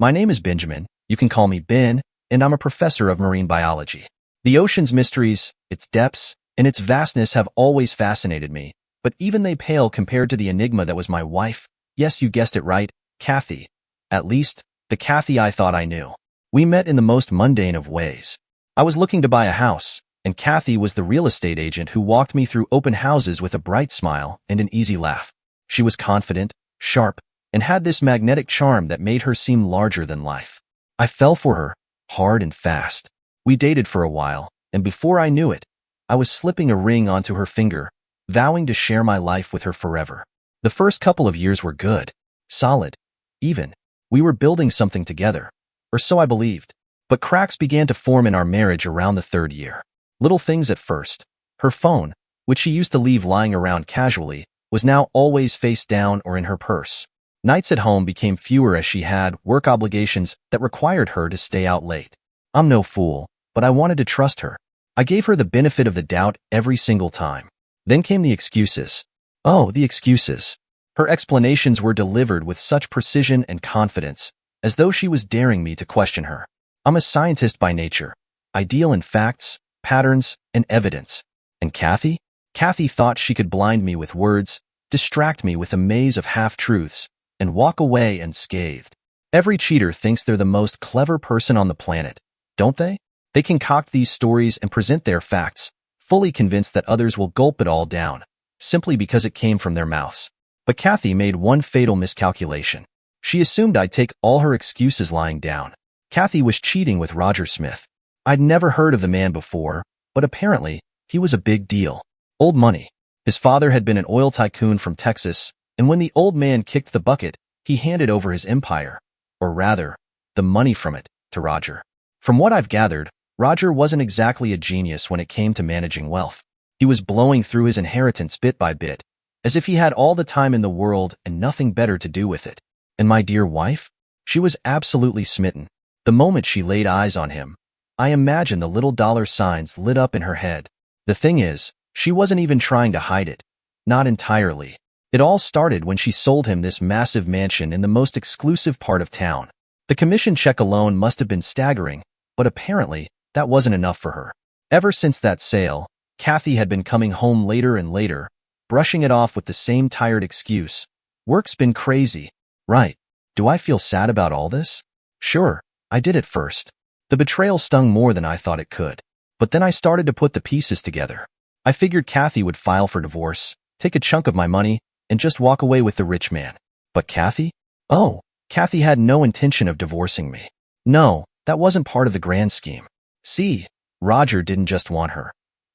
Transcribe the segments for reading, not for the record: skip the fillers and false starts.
My name is Benjamin, you can call me Ben, and I'm a professor of marine biology. The ocean's mysteries, its depths, and its vastness have always fascinated me, but even they pale compared to the enigma that was my wife. Yes, you guessed it right, Kathy. At least, the Kathy I thought I knew. We met in the most mundane of ways. I was looking to buy a house, and Kathy was the real estate agent who walked me through open houses with a bright smile and an easy laugh. She was confident, sharp, and had this magnetic charm that made her seem larger than life. I fell for her, hard and fast. We dated for a while, and before I knew it, I was slipping a ring onto her finger, vowing to share my life with her forever. The first couple of years were good, solid, even. We were building something together, or so I believed. But cracks began to form in our marriage around the third year. Little things at first. Her phone, which she used to leave lying around casually, was now always face down or in her purse. Nights at home became fewer as she had work obligations that required her to stay out late. I'm no fool, but I wanted to trust her. I gave her the benefit of the doubt every single time. Then came the excuses. Oh, the excuses. Her explanations were delivered with such precision and confidence, as though she was daring me to question her. I'm a scientist by nature. I deal in facts, patterns, and evidence. And Kathy? Kathy thought she could blind me with words, distract me with a maze of half-truths, and walk away unscathed. Every cheater thinks they're the most clever person on the planet, don't they? They concoct these stories and present their facts, fully convinced that others will gulp it all down, simply because it came from their mouths. But Kathy made one fatal miscalculation. She assumed I'd take all her excuses lying down. Kathy was cheating with Roger Smith. I'd never heard of the man before, but apparently, he was a big deal. Old money. His father had been an oil tycoon from Texas, and when the old man kicked the bucket, he handed over his empire, or rather, the money from it, to Roger. From what I've gathered, Roger wasn't exactly a genius when it came to managing wealth. He was blowing through his inheritance bit by bit, as if he had all the time in the world and nothing better to do with it. And my dear wife? She was absolutely smitten. The moment she laid eyes on him, I imagine the little dollar signs lit up in her head. The thing is, she wasn't even trying to hide it. Not entirely. It all started when she sold him this massive mansion in the most exclusive part of town. The commission check alone must have been staggering, but apparently, that wasn't enough for her. Ever since that sale, Kathy had been coming home later and later, brushing it off with the same tired excuse. Work's been crazy. Right. Do I feel sad about all this? Sure, I did at first. The betrayal stung more than I thought it could. But then I started to put the pieces together. I figured Kathy would file for divorce, take a chunk of my money, and just walk away with the rich man. But Kathy? Oh, Kathy had no intention of divorcing me. No, that wasn't part of the grand scheme. See, Roger didn't just want her.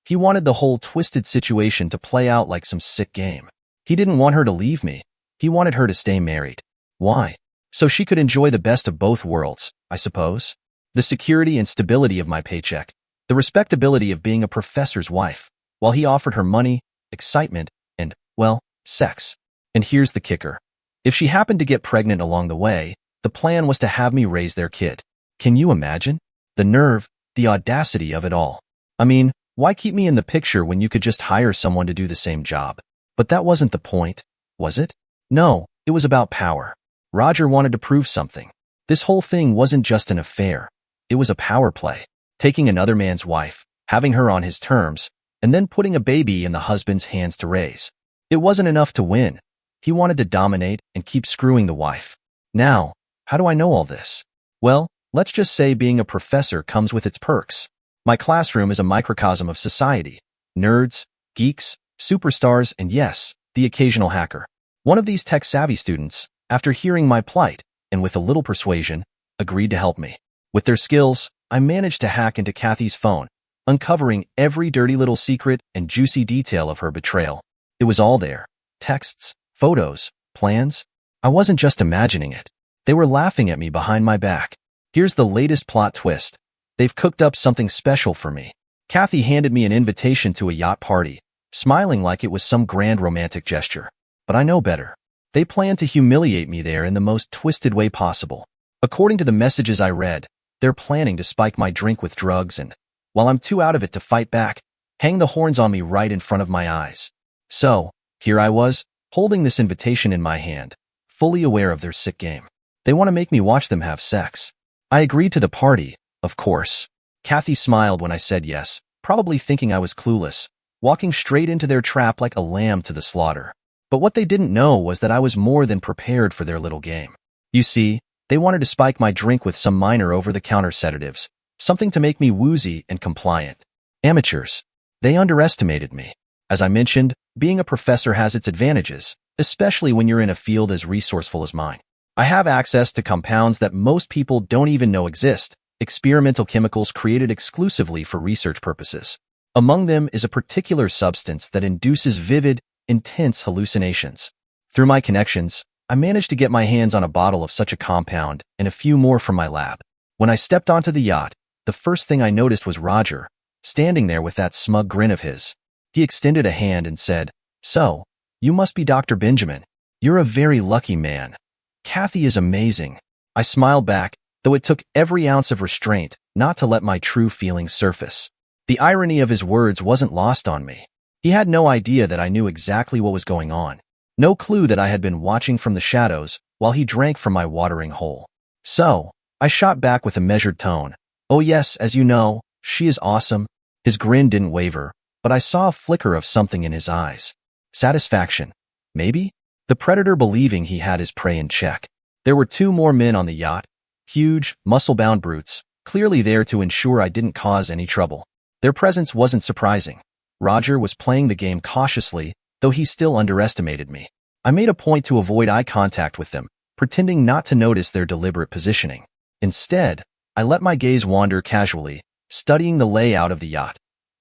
He wanted the whole twisted situation to play out like some sick game. He didn't want her to leave me. He wanted her to stay married. Why? So she could enjoy the best of both worlds, I suppose. The security and stability of my paycheck, the respectability of being a professor's wife, while he offered her money, excitement, and, well, sex. And here's the kicker. If she happened to get pregnant along the way, the plan was to have me raise their kid. Can you imagine? The nerve, the audacity of it all. I mean, why keep me in the picture when you could just hire someone to do the same job? But that wasn't the point, was it? No, it was about power. Roger wanted to prove something. This whole thing wasn't just an affair. It was a power play. Taking another man's wife, having her on his terms, and then putting a baby in the husband's hands to raise. It wasn't enough to win. He wanted to dominate and keep screwing the wife. Now, how do I know all this? Well, let's just say being a professor comes with its perks. My classroom is a microcosm of society. Nerds, geeks, superstars, and yes, the occasional hacker. One of these tech-savvy students, after hearing my plight, and with a little persuasion, agreed to help me. With their skills, I managed to hack into Kathy's phone, uncovering every dirty little secret and juicy detail of her betrayal. It was all there. Texts, photos, plans. I wasn't just imagining it. They were laughing at me behind my back. Here's the latest plot twist. They've cooked up something special for me. Kathy handed me an invitation to a yacht party, smiling like it was some grand romantic gesture. But I know better. They plan to humiliate me there in the most twisted way possible. According to the messages I read, they're planning to spike my drink with drugs and, while I'm too out of it to fight back, hang the horns on me right in front of my eyes. So, here I was, holding this invitation in my hand, fully aware of their sick game. They want to make me watch them have sex. I agreed to the party, of course. Kathy smiled when I said yes, probably thinking I was clueless, walking straight into their trap like a lamb to the slaughter. But what they didn't know was that I was more than prepared for their little game. You see, they wanted to spike my drink with some minor over-the-counter sedatives, something to make me woozy and compliant. Amateurs. They underestimated me. As I mentioned, being a professor has its advantages, especially when you're in a field as resourceful as mine. I have access to compounds that most people don't even know exist, experimental chemicals created exclusively for research purposes. Among them is a particular substance that induces vivid, intense hallucinations. Through my connections, I managed to get my hands on a bottle of such a compound and a few more from my lab. When I stepped onto the yacht, the first thing I noticed was Roger, standing there with that smug grin of his. He extended a hand and said, "So, you must be Dr. Benjamin. You're a very lucky man. Kathy is amazing." I smiled back, though it took every ounce of restraint not to let my true feelings surface. The irony of his words wasn't lost on me. He had no idea that I knew exactly what was going on. No clue that I had been watching from the shadows while he drank from my watering hole. "So," I shot back with a measured tone, "oh yes, as you know, she is awesome." His grin didn't waver, but I saw a flicker of something in his eyes. Satisfaction. Maybe? The predator believing he had his prey in check. There were 2 more men on the yacht, huge, muscle-bound brutes, clearly there to ensure I didn't cause any trouble. Their presence wasn't surprising. Roger was playing the game cautiously, though he still underestimated me. I made a point to avoid eye contact with them, pretending not to notice their deliberate positioning. Instead, I let my gaze wander casually, studying the layout of the yacht.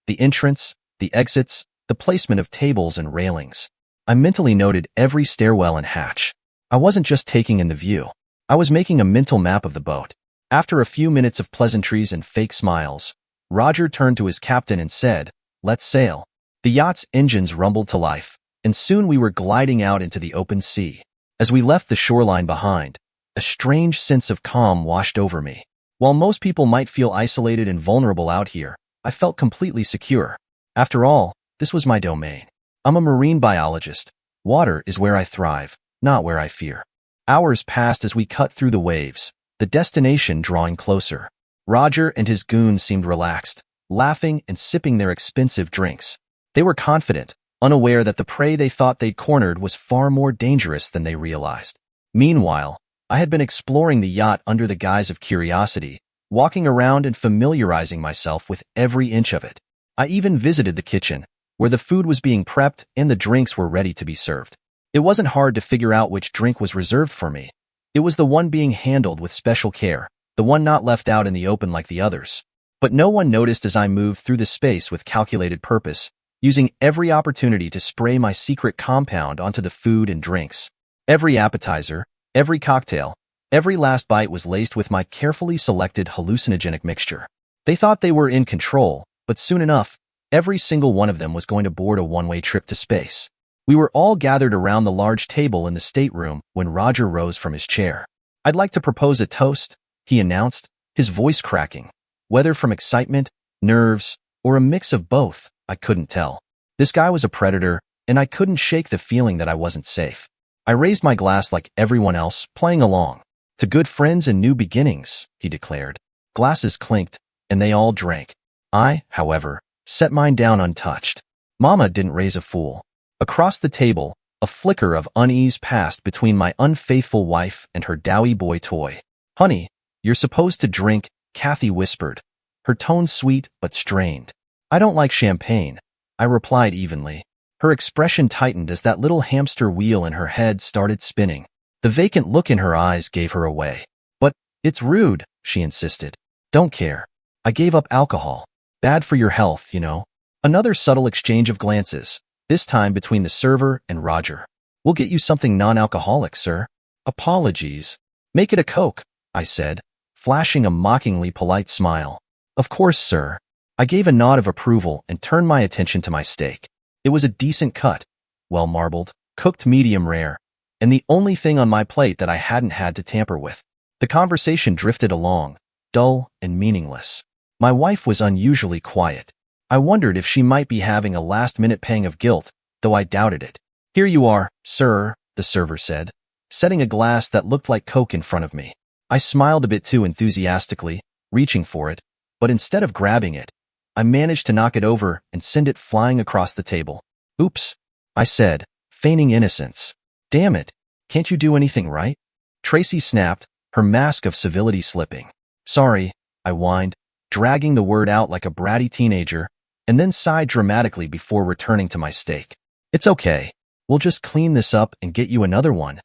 The entrance, the exits, the placement of tables and railings. I mentally noted every stairwell and hatch. I wasn't just taking in the view. I was making a mental map of the boat. After a few minutes of pleasantries and fake smiles, Roger turned to his captain and said, "Let's sail." The yacht's engines rumbled to life, and soon we were gliding out into the open sea. As we left the shoreline behind, a strange sense of calm washed over me. While most people might feel isolated and vulnerable out here, I felt completely secure. After all, this was my domain. I'm a marine biologist. Water is where I thrive, not where I fear. Hours passed as we cut through the waves, the destination drawing closer. Roger and his goons seemed relaxed, laughing and sipping their expensive drinks. They were confident, unaware that the prey they thought they'd cornered was far more dangerous than they realized. Meanwhile, I had been exploring the yacht under the guise of curiosity, walking around and familiarizing myself with every inch of it. I even visited the kitchen, where the food was being prepped and the drinks were ready to be served. It wasn't hard to figure out which drink was reserved for me. It was the one being handled with special care, the one not left out in the open like the others. But no one noticed as I moved through the space with calculated purpose, using every opportunity to spray my secret compound onto the food and drinks. Every appetizer, every cocktail, every last bite was laced with my carefully selected hallucinogenic mixture. They thought they were in control, but soon enough, every single one of them was going to board a one-way trip to space. We were all gathered around the large table in the stateroom when Roger rose from his chair. "I'd like to propose a toast," he announced, his voice cracking. Whether from excitement, nerves, or a mix of both, I couldn't tell. This guy was a predator, and I couldn't shake the feeling that I wasn't safe. I raised my glass like everyone else, playing along. "To good friends and new beginnings," he declared. Glasses clinked, and they all drank. I, however, set mine down untouched. Mama didn't raise a fool. Across the table, a flicker of unease passed between my unfaithful wife and her doughy boy toy. "Honey, you're supposed to drink," Kathy whispered, her tone sweet but strained. "I don't like champagne," I replied evenly. Her expression tightened as that little hamster wheel in her head started spinning. The vacant look in her eyes gave her away. "But it's rude," she insisted. "Don't care. I gave up alcohol. Bad for your health, you know." Another subtle exchange of glances, this time between the server and Roger. "We'll get you something non-alcoholic, sir." "Apologies. Make it a Coke," I said, flashing a mockingly polite smile. "Of course, sir." I gave a nod of approval and turned my attention to my steak. It was a decent cut, well marbled, cooked medium rare, and the only thing on my plate that I hadn't had to tamper with. The conversation drifted along, dull and meaningless. My wife was unusually quiet. I wondered if she might be having a last-minute pang of guilt, though I doubted it. "Here you are, sir," the server said. setting a glass that looked like Coke in front of me. I smiled a bit too enthusiastically, reaching for it, but instead of grabbing it, I managed to knock it over and send it flying across the table. Oops, I said, feigning innocence. Damn it, can't you do anything right? Tracy snapped, her mask of civility slipping. Sorry, I whined, dragging the word out like a bratty teenager, and then sighed dramatically before returning to my steak. It's okay. We'll just clean this up and get you another one,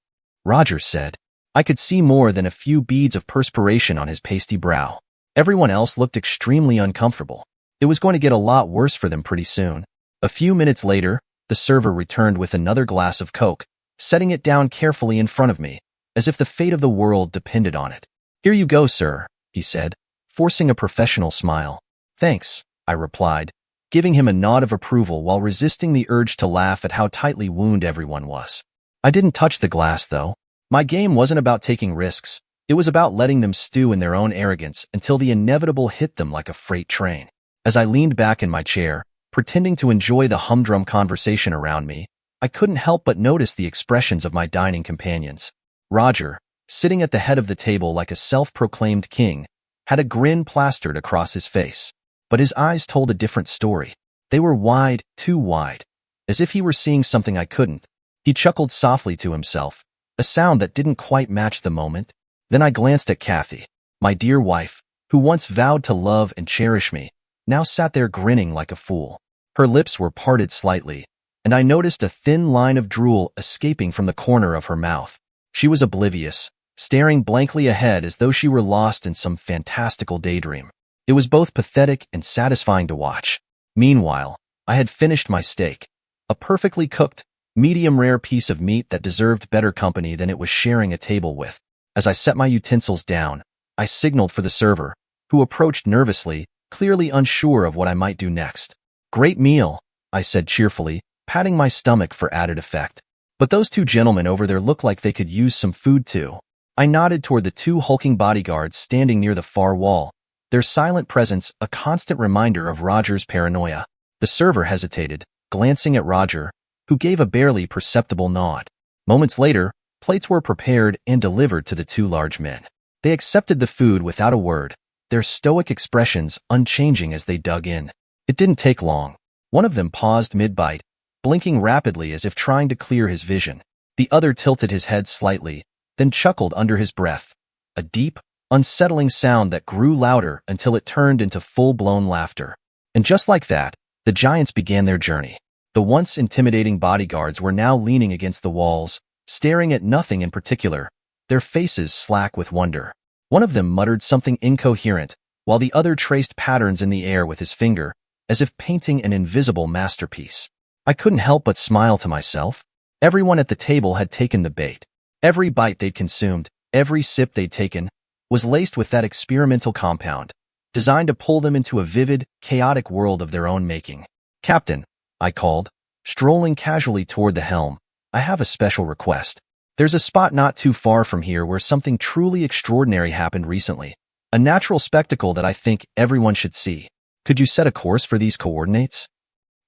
Roger said. I could see more than a few beads of perspiration on his pasty brow. Everyone else looked extremely uncomfortable. It was going to get a lot worse for them pretty soon. A few minutes later, the server returned with another glass of Coke, setting it down carefully in front of me, as if the fate of the world depended on it. Here you go, sir, he said, forcing a professional smile. Thanks, I replied, giving him a nod of approval while resisting the urge to laugh at how tightly wound everyone was. I didn't touch the glass, though. My game wasn't about taking risks. It was about letting them stew in their own arrogance until the inevitable hit them like a freight train. As I leaned back in my chair, pretending to enjoy the humdrum conversation around me, I couldn't help but notice the expressions of my dining companions. Roger, sitting at the head of the table like a self-proclaimed king, had a grin plastered across his face. But his eyes told a different story. They were wide, too wide, as if he were seeing something I couldn't. He chuckled softly to himself, a sound that didn't quite match the moment. Then I glanced at Kathy, my dear wife, who once vowed to love and cherish me, now sat there grinning like a fool. Her lips were parted slightly, and I noticed a thin line of drool escaping from the corner of her mouth. She was oblivious, staring blankly ahead as though she were lost in some fantastical daydream. It was both pathetic and satisfying to watch. Meanwhile, I had finished my steak, a perfectly cooked, medium-rare piece of meat that deserved better company than it was sharing a table with. As I set my utensils down, I signaled for the server, who approached nervously, clearly unsure of what I might do next. Great meal, I said cheerfully, patting my stomach for added effect. But those two gentlemen over there look like they could use some food too. I nodded toward the two hulking bodyguards standing near the far wall, their silent presence a constant reminder of Roger's paranoia. The server hesitated, glancing at Roger, who gave a barely perceptible nod. Moments later, plates were prepared and delivered to the two large men. They accepted the food without a word, their stoic expressions unchanging as they dug in. It didn't take long. One of them paused mid-bite, blinking rapidly as if trying to clear his vision. The other tilted his head slightly, then chuckled under his breath, a deep, unsettling sound that grew louder until it turned into full-blown laughter. And just like that, the giants began their journey. The once intimidating bodyguards were now leaning against the walls, staring at nothing in particular, their faces slack with wonder. One of them muttered something incoherent, while the other traced patterns in the air with his finger, as if painting an invisible masterpiece. I couldn't help but smile to myself. Everyone at the table had taken the bait. Every bite they'd consumed, every sip they'd taken, was laced with that experimental compound, designed to pull them into a vivid, chaotic world of their own making. Captain, I called, strolling casually toward the helm, I have a special request. There's a spot not too far from here where something truly extraordinary happened recently, a natural spectacle that I think everyone should see. Could you set a course for these coordinates?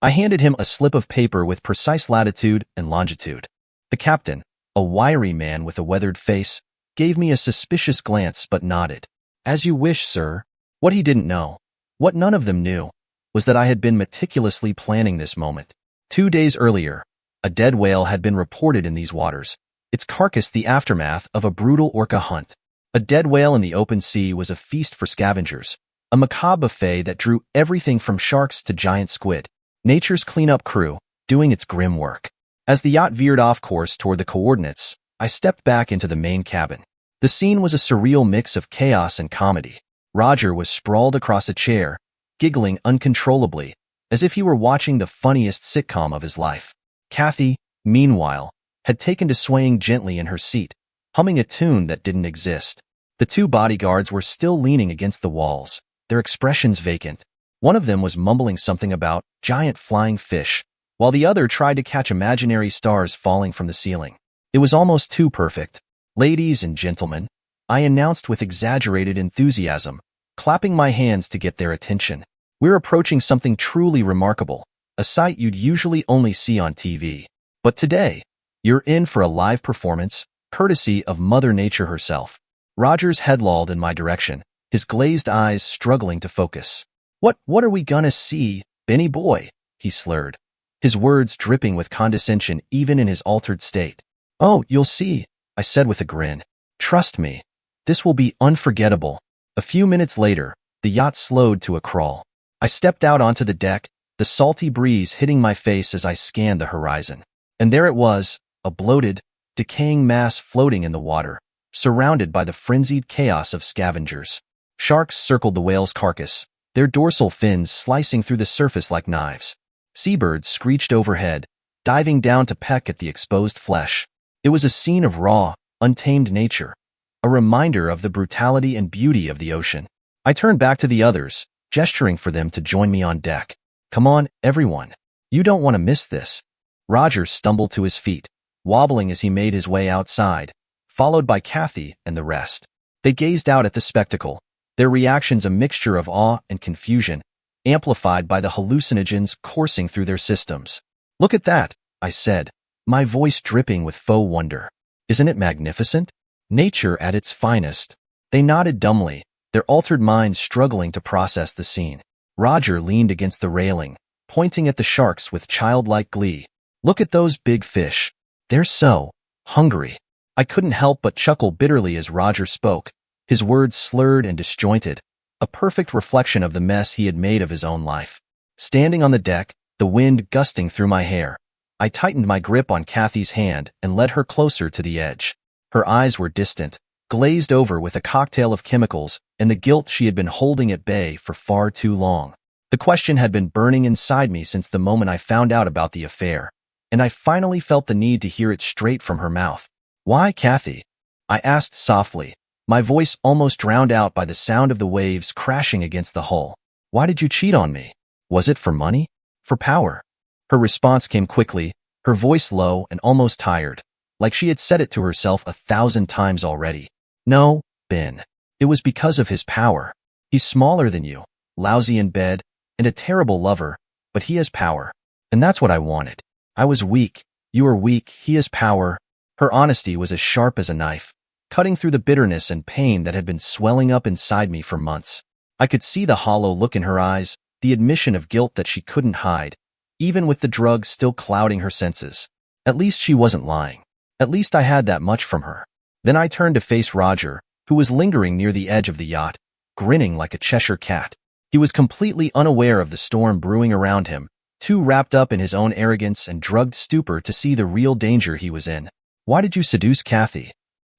I handed him a slip of paper with precise latitude and longitude. The captain, a wiry man with a weathered face, gave me a suspicious glance but nodded. As you wish, sir. What he didn't know, what none of them knew, was that I had been meticulously planning this moment. 2 days earlier, a dead whale had been reported in these waters, its carcass the aftermath of a brutal orca hunt. A dead whale in the open sea was a feast for scavengers, a macabre buffet that drew everything from sharks to giant squid. Nature's cleanup crew, doing its grim work. As the yacht veered off course toward the coordinates, I stepped back into the main cabin. The scene was a surreal mix of chaos and comedy. Roger was sprawled across a chair, giggling uncontrollably, as if he were watching the funniest sitcom of his life. Kathy, meanwhile, had taken to swaying gently in her seat, humming a tune that didn't exist. The two bodyguards were still leaning against the walls, their expressions vacant. One of them was mumbling something about giant flying fish, while the other tried to catch imaginary stars falling from the ceiling. It was almost too perfect. Ladies and gentlemen, I announced with exaggerated enthusiasm, clapping my hands to get their attention. We're approaching something truly remarkable, a sight you'd usually only see on TV. But today, you're in for a live performance, courtesy of Mother Nature herself. Roger's head lolled in my direction, his glazed eyes struggling to focus. What are we gonna see, Benny boy? He slurred, his words dripping with condescension even in his altered state. Oh, you'll see, I said with a grin. Trust me, this will be unforgettable. A few minutes later, the yacht slowed to a crawl. I stepped out onto the deck, the salty breeze hitting my face as I scanned the horizon. And there it was, a bloated, decaying mass floating in the water, surrounded by the frenzied chaos of scavengers. Sharks circled the whale's carcass, their dorsal fins slicing through the surface like knives. Seabirds screeched overhead, diving down to peck at the exposed flesh. It was a scene of raw, untamed nature, a reminder of the brutality and beauty of the ocean. I turned back to the others, gesturing for them to join me on deck. Come on, everyone. You don't want to miss this. Roger stumbled to his feet, wobbling as he made his way outside, followed by Kathy and the rest. They gazed out at the spectacle, their reactions a mixture of awe and confusion, amplified by the hallucinogens coursing through their systems. Look at that, I said, my voice dripping with faux wonder. Isn't it magnificent? Nature at its finest. They nodded dumbly, their altered minds struggling to process the scene. Roger leaned against the railing, pointing at the sharks with childlike glee. Look at those big fish. They're so hungry. I couldn't help but chuckle bitterly as Roger spoke, his words slurred and disjointed, a perfect reflection of the mess he had made of his own life. Standing on the deck, the wind gusting through my hair, I tightened my grip on Kathy's hand and led her closer to the edge. Her eyes were distant, glazed over with a cocktail of chemicals and the guilt she had been holding at bay for far too long. The question had been burning inside me since the moment I found out about the affair, and I finally felt the need to hear it straight from her mouth. Why, Kathy? I asked softly, my voice almost drowned out by the sound of the waves crashing against the hull. Why did you cheat on me? Was it for money? For power? Her response came quickly, her voice low and almost tired, like she had said it to herself 1,000 times already. No, Ben. It was because of his power. He's smaller than you, lousy in bed, and a terrible lover, but he has power. And that's what I wanted. I was weak. You are weak. He has power. Her honesty was as sharp as a knife, cutting through the bitterness and pain that had been swelling up inside me for months. I could see the hollow look in her eyes, the admission of guilt that she couldn't hide, even with the drugs still clouding her senses. At least she wasn't lying. At least I had that much from her. Then I turned to face Roger, who was lingering near the edge of the yacht, grinning like a Cheshire cat. He was completely unaware of the storm brewing around him, too wrapped up in his own arrogance and drugged stupor to see the real danger he was in. Why did you seduce Kathy?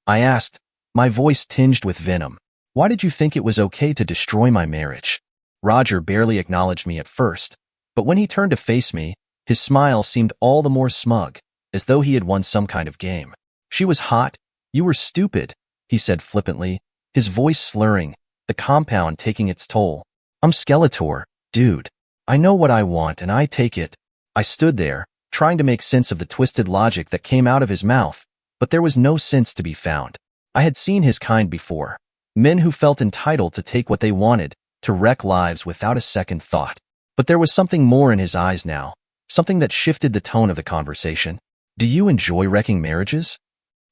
I asked, my voice tinged with venom. Why did you think it was okay to destroy my marriage? Roger barely acknowledged me at first, but when he turned to face me, his smile seemed all the more smug, as though he had won some kind of game. She was hot. You were stupid, he said flippantly, his voice slurring, the compound taking its toll. I'm Skeletor, dude. I know what I want and I take it. I stood there, trying to make sense of the twisted logic that came out of his mouth, but there was no sense to be found. I had seen his kind before, men who felt entitled to take what they wanted, to wreck lives without a second thought. But there was something more in his eyes now, something that shifted the tone of the conversation. Do you enjoy wrecking marriages?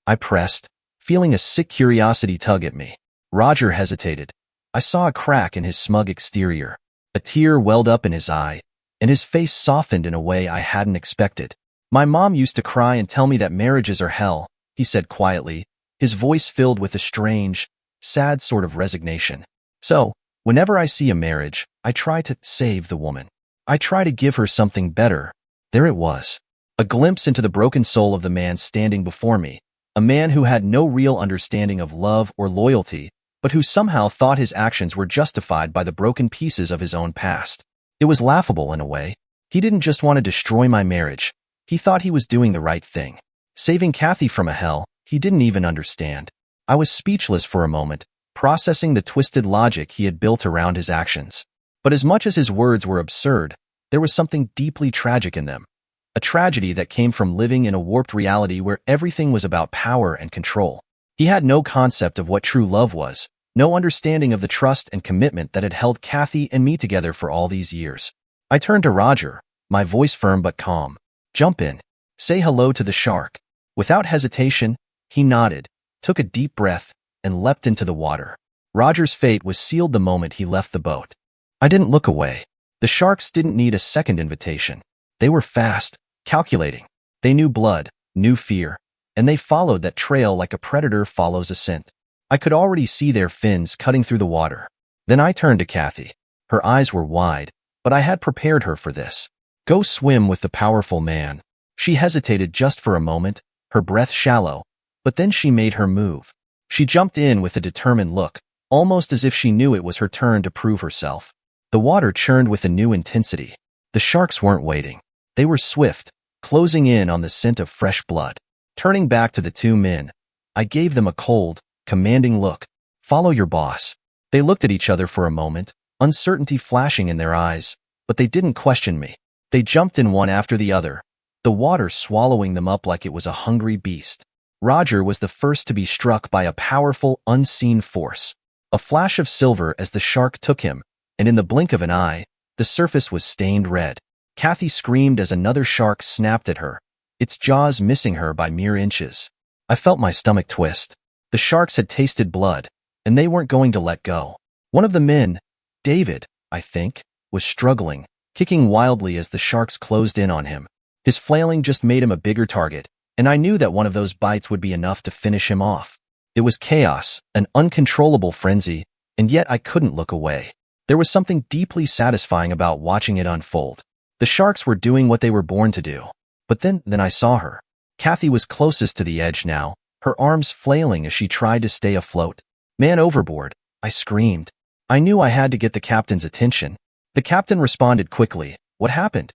I pressed, feeling a sick curiosity tug at me. Roger hesitated. I saw a crack in his smug exterior. A tear welled up in his eye, and his face softened in a way I hadn't expected. My mom used to cry and tell me that marriages are hell, he said quietly, his voice filled with a strange, sad sort of resignation. So, whenever I see a marriage, I try to save the woman. I try to give her something better. There it was. A glimpse into the broken soul of the man standing before me, a man who had no real understanding of love or loyalty, but who somehow thought his actions were justified by the broken pieces of his own past. It was laughable in a way. He didn't just want to destroy my marriage. He thought he was doing the right thing. Saving Kathy from a hell he didn't even understand. I was speechless for a moment, processing the twisted logic he had built around his actions. But as much as his words were absurd, there was something deeply tragic in them. A tragedy that came from living in a warped reality where everything was about power and control. He had no concept of what true love was, no understanding of the trust and commitment that had held Kathy and me together for all these years. I turned to Roger, my voice firm but calm. Jump in. Say hello to the shark. Without hesitation, He nodded, took a deep breath, and leapt into the water. Roger's fate was sealed the moment he left the boat. I didn't look away. The sharks didn't need a second invitation. They were fast, calculating. They knew blood, knew fear, and they followed that trail like a predator follows a scent. I could already see their fins cutting through the water. Then I turned to Kathy. Her eyes were wide, but I had prepared her for this. Go swim with the powerful man. She hesitated just for a moment, her breath shallow, but then she made her move. She jumped in with a determined look, almost as if she knew it was her turn to prove herself. The water churned with a new intensity. The sharks weren't waiting. They were swift, closing in on the scent of fresh blood. Turning back to the two men, I gave them a cold, commanding look. Follow your boss. They looked at each other for a moment, uncertainty flashing in their eyes, but they didn't question me. They jumped in one after the other, the water swallowing them up like it was a hungry beast. Roger was the first to be struck by a powerful, unseen force. A flash of silver as the shark took him, and in the blink of an eye, the surface was stained red. Kathy screamed as another shark snapped at her, its jaws missing her by mere inches. I felt my stomach twist. The sharks had tasted blood, and they weren't going to let go. One of the men, David, I think, was struggling, kicking wildly as the sharks closed in on him. His flailing just made him a bigger target, and I knew that one of those bites would be enough to finish him off. It was chaos, an uncontrollable frenzy, and yet I couldn't look away. There was something deeply satisfying about watching it unfold. The sharks were doing what they were born to do. But then I saw her. Kathy was closest to the edge now, her arms flailing as she tried to stay afloat. Man overboard, I screamed. I knew I had to get the captain's attention. The captain responded quickly. What happened?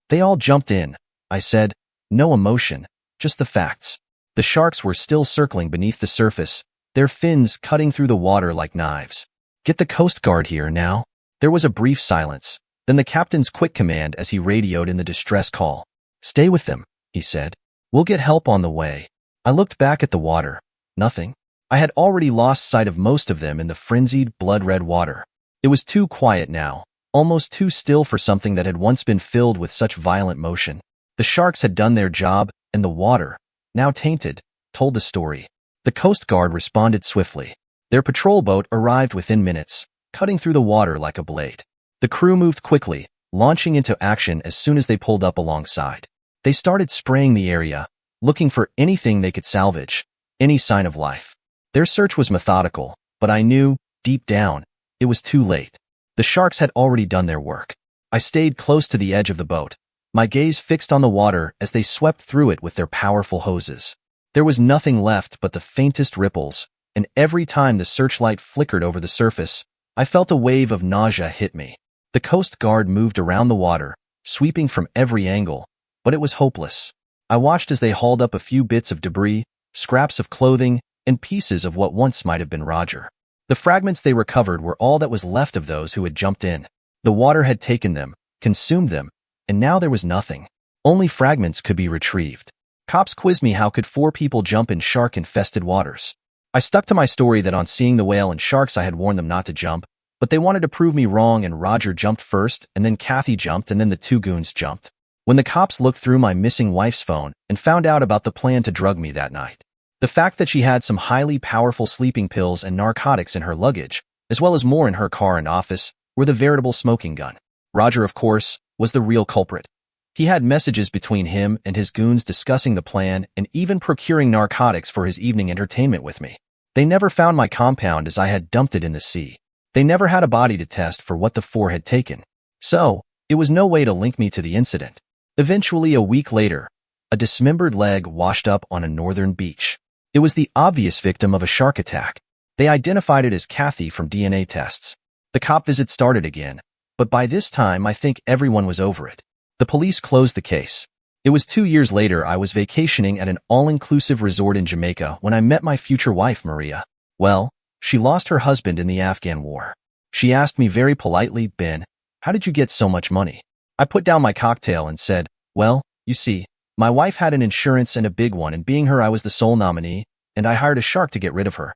They all jumped in, I said. No emotion, just the facts. The sharks were still circling beneath the surface, their fins cutting through the water like knives. Get the Coast Guard here now. There was a brief silence, then the captain's quick command as he radioed in the distress call. Stay with them, he said. We'll get help on the way. I looked back at the water. Nothing. I had already lost sight of most of them in the frenzied, blood-red water. It was too quiet now, almost too still for something that had once been filled with such violent motion. The sharks had done their job, and the water, now tainted, told the story. The Coast Guard responded swiftly. Their patrol boat arrived within minutes, cutting through the water like a blade. The crew moved quickly, launching into action as soon as they pulled up alongside. They started spraying the area, looking for anything they could salvage, any sign of life. Their search was methodical, but I knew, deep down, it was too late. The sharks had already done their work. I stayed close to the edge of the boat, my gaze fixed on the water as they swept through it with their powerful hoses. There was nothing left but the faintest ripples, and every time the searchlight flickered over the surface, I felt a wave of nausea hit me. The Coast Guard moved around the water, sweeping from every angle, but it was hopeless. I watched as they hauled up a few bits of debris, scraps of clothing, and pieces of what once might have been Roger. The fragments they recovered were all that was left of those who had jumped in. The water had taken them, consumed them, and now there was nothing. Only fragments could be retrieved. Cops quizzed me how could 4 people jump in shark-infested waters. I stuck to my story that on seeing the whale and sharks I had warned them not to jump, but they wanted to prove me wrong and Roger jumped first, and then Kathy jumped, and then the 2 goons jumped. When the cops looked through my missing wife's phone and found out about the plan to drug me that night, the fact that she had some highly powerful sleeping pills and narcotics in her luggage, as well as more in her car and office, were the veritable smoking gun. Roger, of course, was the real culprit. He had messages between him and his goons discussing the plan and even procuring narcotics for his evening entertainment with me. They never found my compound as I had dumped it in the sea. They never had a body to test for what the 4 had taken. So, it was no way to link me to the incident. Eventually, a week later, a dismembered leg washed up on a northern beach. It was the obvious victim of a shark attack. They identified it as Kathy from DNA tests. The cop visit started again, but by this time I think everyone was over it. The police closed the case. It was 2 years later I was vacationing at an all-inclusive resort in Jamaica when I met my future wife, Maria. Well, she lost her husband in the Afghan war. She asked me very politely, Ben, how did you get so much money? I put down my cocktail and said, well, you see, my wife had an insurance and a big one, and being her I was the sole nominee, and I hired a shark to get rid of her.